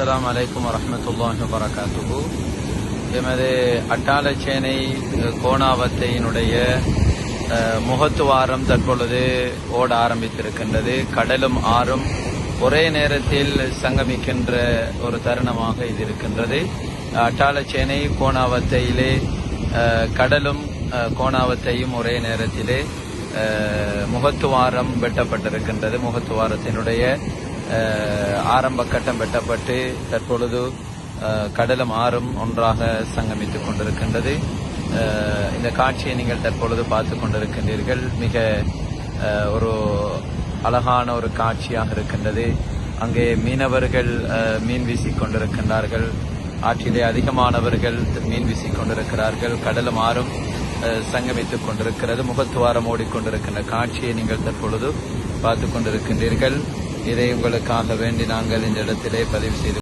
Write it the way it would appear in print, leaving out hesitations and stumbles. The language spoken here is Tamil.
அஸ்ஸலாமு அலைக்கும் வரஹ்மத்துல்லாஹி வபரகாத்துஹு. எமது அட்டாளச்சேனை கோணாவத்தையினுடைய முகத்துவாரம் தற்பொழுது ஓட ஆரம்பித்திருக்கின்றது. கடலும் ஆறும் ஒரே நேரத்தில் சங்கமிக்கின்ற ஒரு தருணமாக இது இருக்கின்றது. அட்டாளச்சேனை கோணாவத்தையிலே கடலும் கோணாவத்தையும் ஒரே நேரத்திலே முகத்துவாரம் வெட்டப்பட்டிருக்கின்றது. முகத்துவாரத்தினுடைய ஆரம்ப கட்டம் வெட்டப்பட்டு தற்பொழுது கடலும் ஆறும் ஒன்றாக சங்கமித்துக் கொண்டிருக்கின்றது. இந்த காட்சியை நீங்கள் தற்பொழுது பார்த்து கொண்டிருக்கின்றீர்கள். மிக ஒரு அழகான ஒரு காட்சியாக இருக்கின்றது. அங்கே மீனவர்கள் மீன் வீசிக் கொண்டிருக்கின்றார்கள். ஆற்றிலே அதிகமானவர்கள் மீன் வீசிக் கொண்டிருக்கிறார்கள். கடலும் ஆறும் சங்கமித்துக் கொண்டிருக்கிறது. முகத்துவாரம் ஓடிக்கொண்டிருக்கின்ற காட்சியை நீங்கள் தற்பொழுது பார்த்து கொண்டிருக்கின்றீர்கள். இதை உங்களுக்காக வேண்டி நாங்கள் இந்த இடத்திலே பதிவு செய்து